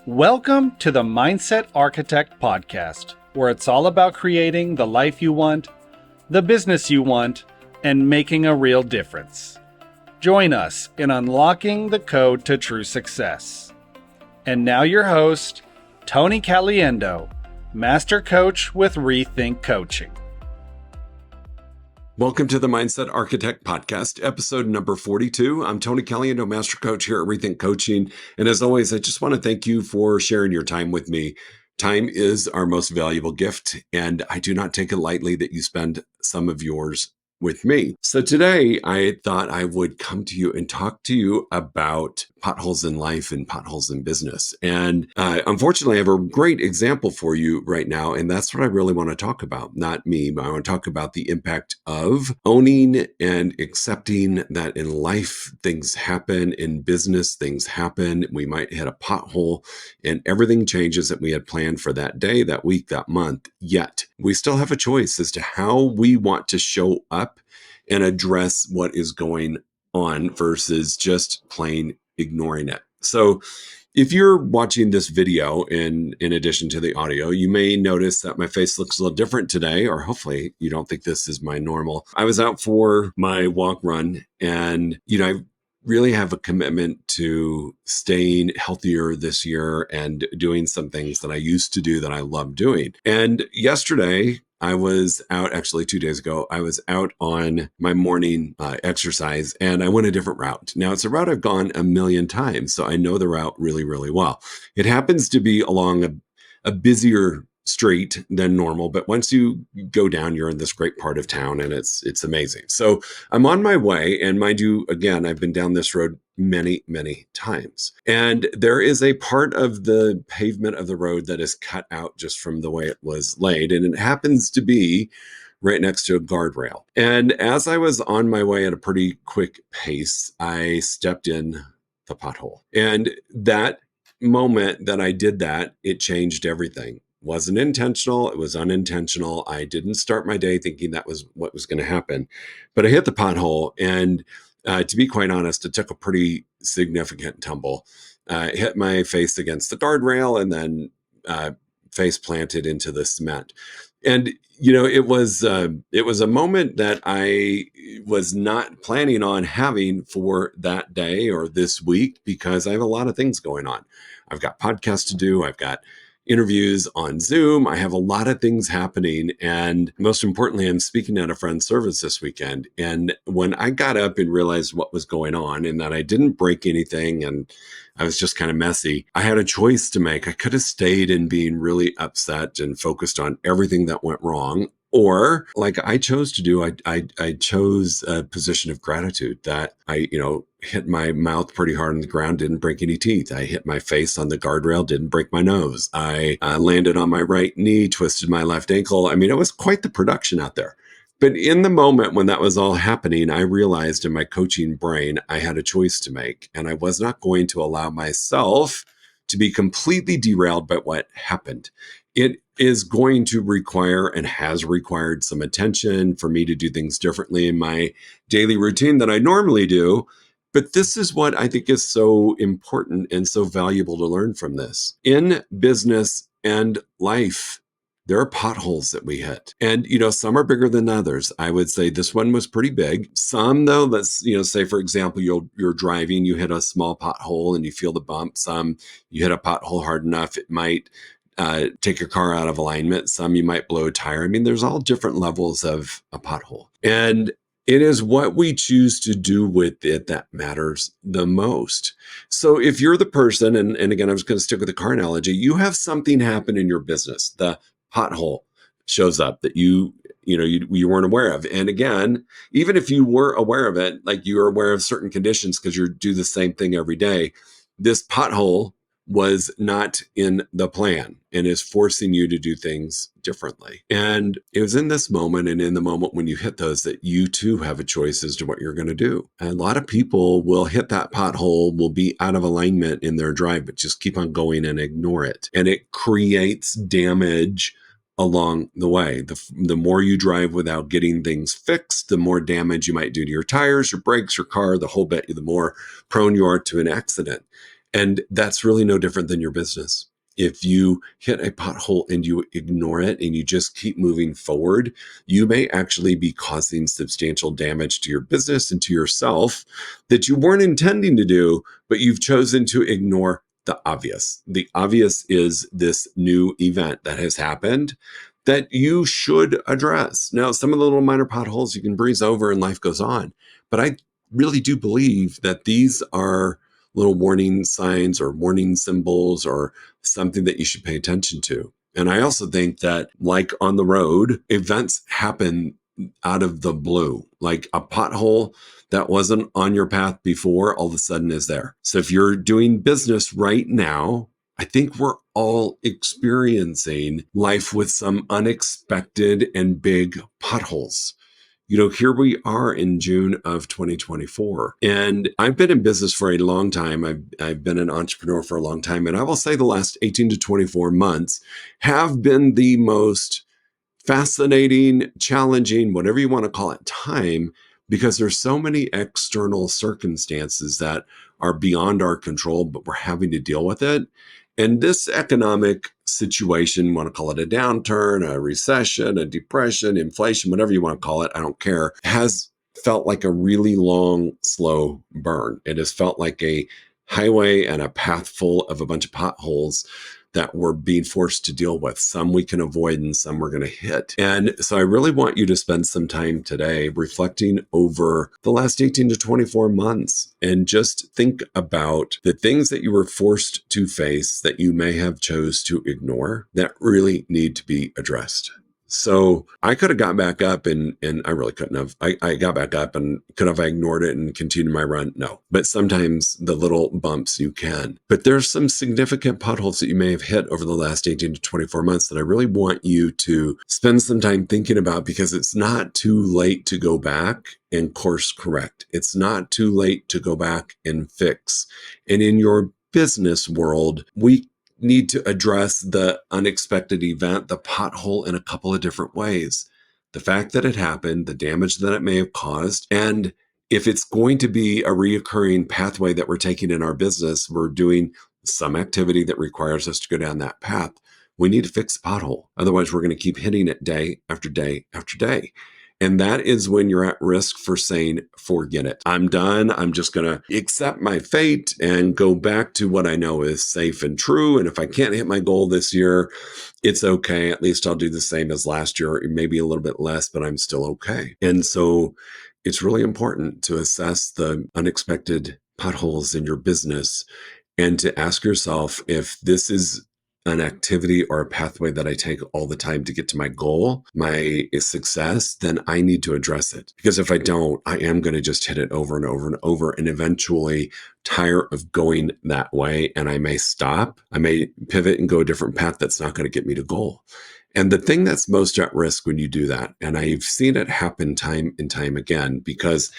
Welcome to the Mindset Architect Podcast, where it's all about creating the life you want, the business you want, and making a real difference. Join us in unlocking the code to true success. And now your host, Tony Caliendo, Master Coach with reTHINK Coaching. Welcome to the Mindset Architect Podcast, episode number 42. I'm Tony Caliendo, Master Coach here at reTHINK Coaching. And as always, I just want to thank you for sharing your time with me. Time is our most valuable gift, and I do not take it lightly that you spend some of yours with me. So today I thought I would come to you and talk to you about potholes in life and potholes in business. And unfortunately, I have a great example for you right now. And that's what I really want to talk about. Not me, but I want to talk about the impact of owning and accepting that in life, things happen, in business, things happen. We might hit a pothole and everything changes that we had planned for that day, that week, that month. Yet we still have a choice as to how we want to show up and address what is going on versus just plain ignoring it. So if you're watching this video in addition to the audio, you may notice that my face looks a little different today, or hopefully you don't think this is my normal. I was out for my walk run and, I really have a commitment to staying healthier this year and doing some things that I used to do that I love doing. And yesterday, I was out, actually 2 days ago, I was out on my morning exercise and I went a different route. Now, it's a route I've gone a million times, so I know the route really, really well. It happens to be along a busier street than normal, but once you go down, you're in this great part of town and it's amazing. So I'm on my way, and mind you, again, I've been down this road many, many times. And there is a part of the pavement of the road that is cut out just from the way it was laid. And it happens to be right next to a guardrail. And as I was on my way at a pretty quick pace, I stepped in the pothole. And that moment that I did that, it changed everything. Wasn't intentional. It was unintentional. I didn't start my day thinking that was what was going to happen, but I hit the pothole. And to be quite honest, it took a pretty significant tumble. Hit my face against the guardrail and then face planted into the cement. And, it was a moment that I was not planning on having for that day or this week, because I have a lot of things going on. I've got podcasts to do. I've got interviews on Zoom. I have a lot of things happening. And most importantly, I'm speaking at a friend's service this weekend. And when I got up and realized what was going on and that I didn't break anything and I was just kind of messy, I had a choice to make. I could have stayed in being really upset and focused on everything that went wrong. Or like I chose to do, I chose a position of gratitude that I, hit my mouth pretty hard on the ground, didn't break any teeth. I hit my face on the guardrail, didn't break my nose. I landed on my right knee, twisted my left ankle. I mean, it was quite the production out there. But in the moment when that was all happening, I realized in my coaching brain, I had a choice to make, and I was not going to allow myself to be completely derailed by what happened. It is going to require and has required some attention for me to do things differently in my daily routine than I normally do. But this is what I think is so important and so valuable to learn from this. In business and life, there are potholes that we hit. And, some are bigger than others. I would say this one was pretty big. Some, though, let's, say, for example, you're driving, you hit a small pothole and you feel the bump. Some, you hit a pothole hard enough, it might take your car out of alignment. Some, you might blow a tire. I mean, there's all different levels of a pothole. And it is what we choose to do with it that matters the most. So if you're the person, and again, I'm just going to stick with the car analogy, you have something happen in your business. The pothole shows up that you weren't aware of. And again, even if you were aware of it, like you were aware of certain conditions because you do the same thing every day, this pothole was not in the plan and is forcing you to do things differently. And it was in this moment and in the moment when you hit those that you too have a choice as to what you're going to do. And a lot of people will hit that pothole, will be out of alignment in their drive, but just keep on going and ignore it. And it creates damage along the way. The more you drive without getting things fixed, the more damage you might do to your tires, your brakes, your car, the whole bit, the more prone you are to an accident. And that's really no different than your business. If you hit a pothole and you ignore it and you just keep moving forward, you may actually be causing substantial damage to your business and to yourself that you weren't intending to do, but you've chosen to ignore the obvious. The obvious is this new event that has happened that you should address. Now, some of the little minor potholes you can breeze over and life goes on. But I really do believe that these are little warning signs or warning symbols or something that you should pay attention to. And I also think that, like on the road, events happen out of the blue. Like a pothole that wasn't on your path before all of a sudden is there. So if you're doing business right now, I think we're all experiencing life with some unexpected and big potholes. Here we are in June of 2024, and I've been in business for a long time. I've been an entrepreneur for a long time, and I will say the last 18 to 24 months have been the most fascinating, challenging, whatever you want to call it, time, because there's so many external circumstances that are beyond our control, but we're having to deal with it. And this economic situation, want to call it a downturn, a recession, a depression, inflation, whatever you want to call it, I don't care, has felt like a really long, slow burn. It has felt like a highway and a path full of a bunch of potholes that we're being forced to deal with. Some we can avoid and some we're going to hit. And so I really want you to spend some time today reflecting over the last 18 to 24 months and just think about the things that you were forced to face that you may have chose to ignore that really need to be addressed. So I could have got back up and I really couldn't have. I got back up and could have I ignored it and continued my run? No. But sometimes the little bumps you can. But there's some significant potholes that you may have hit over the last 18 to 24 months that I really want you to spend some time thinking about, because it's not too late to go back and course correct. It's not too late to go back and fix. And in your business world, we need to address the unexpected event, the pothole, in a couple of different ways. The fact that it happened, the damage that it may have caused, and if it's going to be a reoccurring pathway that we're taking in our business, we're doing some activity that requires us to go down that path, we need to fix the pothole. Otherwise, we're going to keep hitting it day after day after day. And that is when you're at risk for saying, forget it. I'm done. I'm just going to accept my fate and go back to what I know is safe and true. And if I can't hit my goal this year, it's okay. At least I'll do the same as last year, maybe a little bit less, but I'm still okay. And so it's really important to assess the unexpected potholes in your business and to ask yourself, if this is an activity or a pathway that I take all the time to get to my goal, my success, then I need to address it. Because if I don't, I am going to just hit it over and over and over and eventually tire of going that way. And I may stop. I may pivot and go a different path that's not going to get me to goal. And the thing that's most at risk when you do that, and I've seen it happen time and time again, because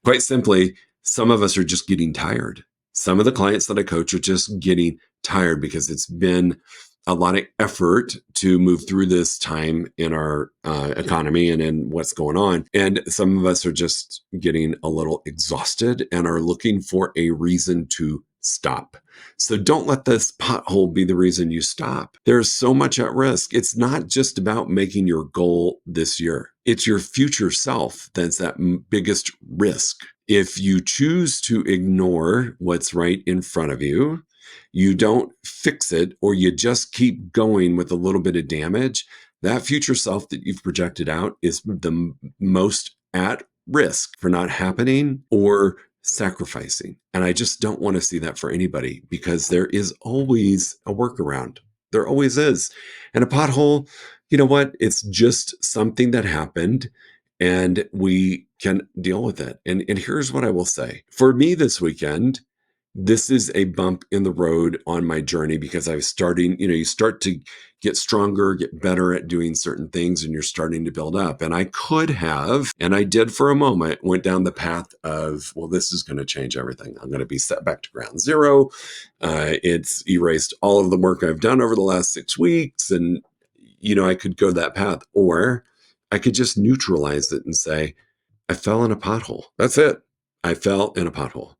quite simply, some of us are just getting tired. Some of the clients that I coach are just getting tired because it's been a lot of effort to move through this time in our economy and in what's going on. And some of us are just getting a little exhausted and are looking for a reason to stop. So don't let this pothole be the reason you stop. There's so much at risk. It's not just about making your goal this year. It's your future self that's that biggest risk. If you choose to ignore what's right in front of you, you don't fix it, or you just keep going with a little bit of damage, that future self that you've projected out is the most at risk for not happening or sacrificing. And I just don't want to see that for anybody, because there is always a workaround. There always is. And a pothole, you know what? It's just something that happened and we can deal with it. And here's what I will say. For me this weekend, this is a bump in the road on my journey, because I was starting, you start to get stronger, get better at doing certain things, and you're starting to build up. And I could have, and I did for a moment, went down the path of, well, this is going to change everything. I'm going to be set back to ground zero. It's erased all of the work I've done over the last 6 weeks. And, I could go that path, or I could just neutralize it and say, I fell in a pothole. That's it. I fell in a pothole.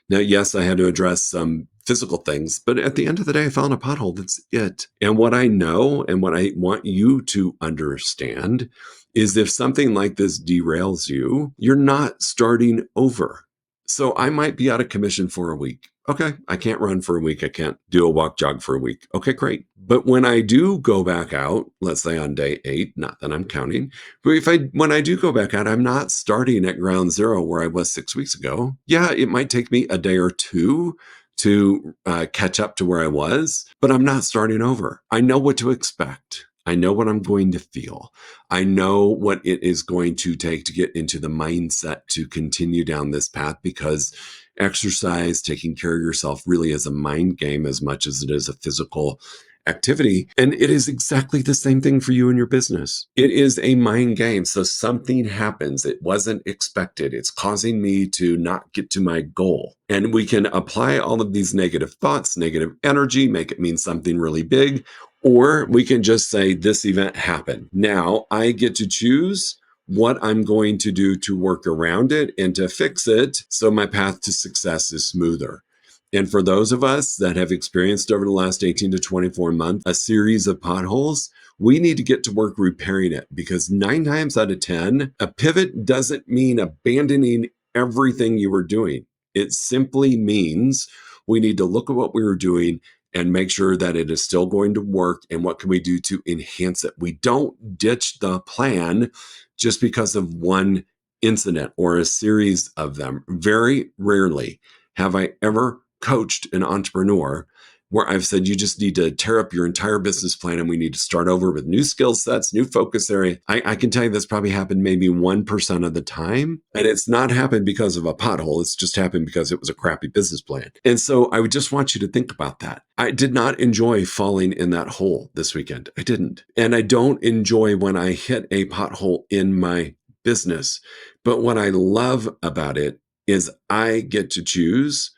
Now, yes, I had to address some physical things. But at the end of the day, I found a pothole. That's it. And what I know and what I want you to understand is if something like this derails you, you're not starting over. So I might be out of commission for a week. Okay, I can't run for a week. I can't do a walk jog for a week. Okay, great. But when I do go back out, let's say on day 8, not that I'm counting, but when I do go back out, I'm not starting at ground zero where I was 6 weeks ago. Yeah, it might take me a day or two to catch up to where I was, but I'm not starting over. I know what to expect. I know what I'm going to feel. I know what it is going to take to get into the mindset to continue down this path, because exercise, taking care of yourself, really is a mind game as much as it is a physical activity. And it is exactly the same thing for you in your business. It is a mind game. So something happens. It wasn't expected. It's causing me to not get to my goal. And we can apply all of these negative thoughts, negative energy, make it mean something really big. Or we can just say, this event happened. Now I get to choose what I'm going to do to work around it and to fix it so my path to success is smoother. And for those of us that have experienced over the last 18 to 24 months a series of potholes, we need to get to work repairing it, because 9 times out of 10, a pivot doesn't mean abandoning everything you were doing. It simply means we need to look at what we were doing and make sure that it is still going to work, and what can we do to enhance it. We don't ditch the plan just because of one incident or a series of them. Very rarely have I ever coached an entrepreneur where I've said, you just need to tear up your entire business plan and we need to start over with new skill sets, new focus area. I can tell you that's probably happened maybe 1% of the time. And it's not happened because of a pothole. It's just happened because it was a crappy business plan. And so I would just want you to think about that. I did not enjoy falling in that hole this weekend. I didn't. And I don't enjoy when I hit a pothole in my business. But what I love about it is I get to choose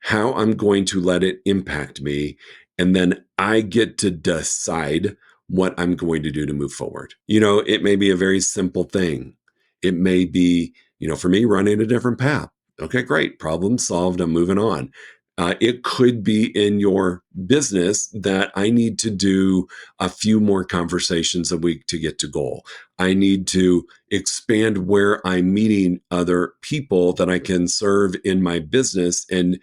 how I'm going to let it impact me. And then I get to decide what I'm going to do to move forward. It may be a very simple thing. It may be, for me, running a different path. Okay, great. Problem solved. I'm moving on. It could be in your business that I need to do a few more conversations a week to get to goal. I need to expand where I'm meeting other people that I can serve in my business and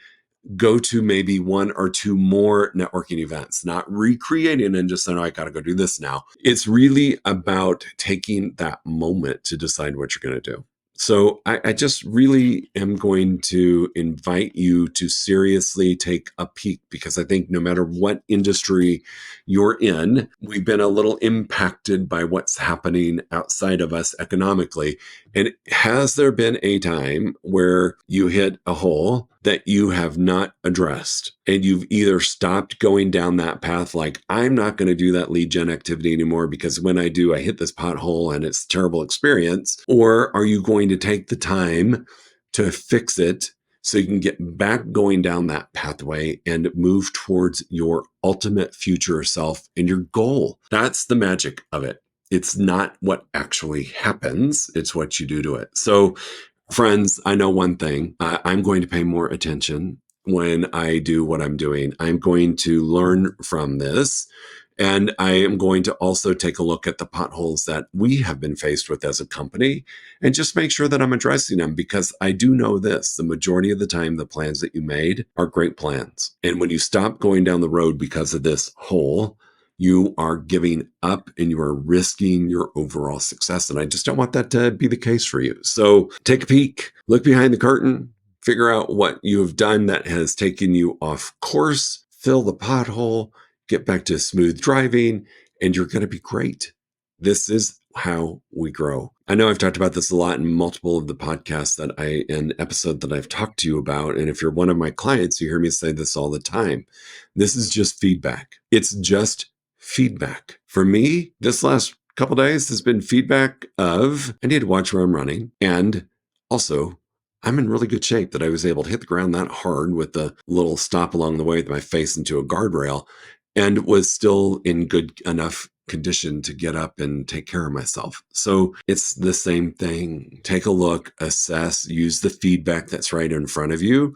go to maybe 1 or 2 more networking events, not recreating and just saying, I got to go do this now. It's really about taking that moment to decide what you're going to do. So I just really am going to invite you to seriously take a peek, because I think no matter what industry you're in, we've been a little impacted by what's happening outside of us economically. And has there been a time where you hit a hole that you have not addressed, and you've either stopped going down that path, like, I'm not going to do that lead gen activity anymore because when I do, I hit this pothole and it's a terrible experience? Or are you going to take the time to fix it so you can get back going down that pathway and move towards your ultimate future self and your goal? That's the magic of it. It's not what actually happens, it's what you do to it. So friends, I know one thing. I'm going to pay more attention when I do what I'm doing. I'm going to learn from this. And I am going to also take a look at the potholes that we have been faced with as a company and just make sure that I'm addressing them, because I do know this: the majority of the time, the plans that you made are great plans. And when you stop going down the road because of this hole, you are giving up and you are risking your overall success. And I just don't want that to be the case for you. So take a peek, look behind the curtain, figure out what you have done that has taken you off course, fill the pothole, get back to smooth driving, and you're going to be great. This is how we grow. I know I've talked about this a lot in multiple of the podcasts an episode that I've talked to you about. And if you're one of my clients, you hear me say this all the time. This is just feedback. It's just feedback. For me, this last couple days has been feedback of, I need to watch where I'm running. And also, I'm in really good shape that I was able to hit the ground that hard with the little stop along the way with my face into a guardrail, and was still in good enough condition to get up and take care of myself. So it's the same thing. Take a look, assess, use the feedback that's right in front of you.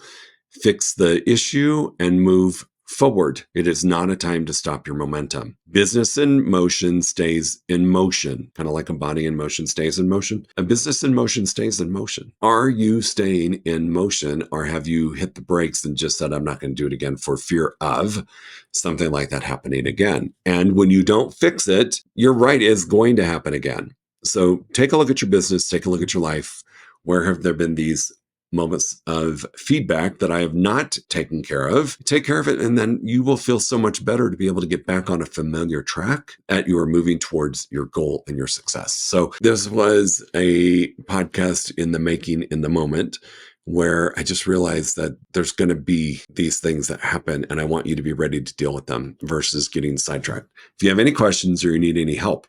fix the issue and move forward. It is not a time to stop your momentum. Business in motion stays in motion, kind of like a body in motion stays in motion. A business in motion stays in motion. Are you staying in motion, or have you hit the brakes and just said, I'm not going to do it again for fear of something like that happening again? And when you don't fix it, you're right, it's going to happen again. So take a look at your business, take a look at your life. Where have there been these moments of feedback that I have not taken care of? Take care of it, and then you will feel so much better to be able to get back on a familiar track that you are moving towards your goal and your success. So this was a podcast in the making, in the moment, where I just realized that there's going to be these things that happen, and I want you to be ready to deal with them versus getting sidetracked. If you have any questions or you need any help,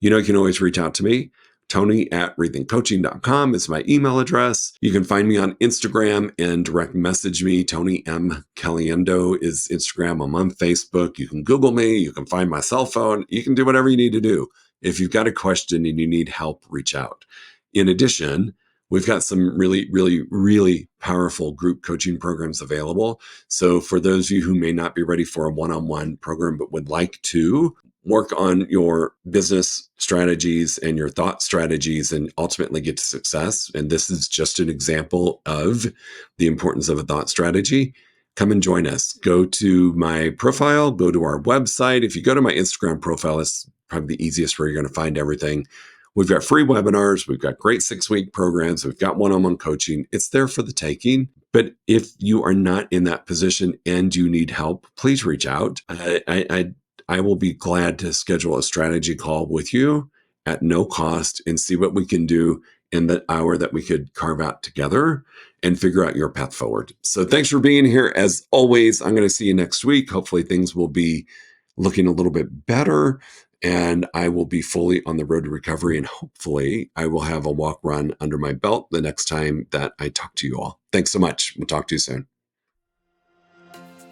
you can always reach out to me. Tony@rethinkcoaching.com is my email address. You can find me on Instagram and direct message me. Tony M. Caliendo is Instagram. I'm on Facebook. You can Google me. You can find my cell phone. You can do whatever you need to do. If you've got a question and you need help, reach out. In addition, we've got some really, really, really powerful group coaching programs available. So for those of you who may not be ready for a one-on-one program but would like to work on your business strategies and your thought strategies and ultimately get to success, and this is just an example of the importance of a thought strategy, come and join us. Go to my profile, go to our website. If you go to my Instagram profile, it's probably the easiest where you're going to find everything. We've got free webinars. We've got great 6-week programs. We've got one-on-one coaching. It's there for the taking. But if you are not in that position and you need help, please reach out. I will be glad to schedule a strategy call with you at no cost and see what we can do in the hour that we could carve out together and figure out your path forward. So thanks for being here. As always, I'm going to see you next week. Hopefully things will be looking a little bit better and I will be fully on the road to recovery, and hopefully I will have a walk run under my belt the next time that I talk to you all. Thanks so much. We'll talk to you soon.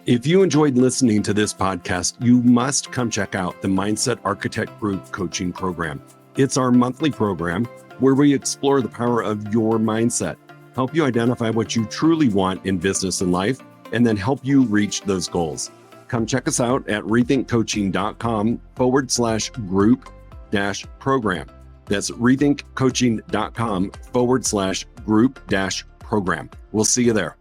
If you enjoyed listening to this podcast, you must come check out the Mindset Architect Group Coaching Program. It's our monthly program where we explore the power of your mindset, help you identify what you truly want in business and life, and then help you reach those goals. Come check us out at rethinkcoaching.com/group-program. That's rethinkcoaching.com/group-program. We'll see you there.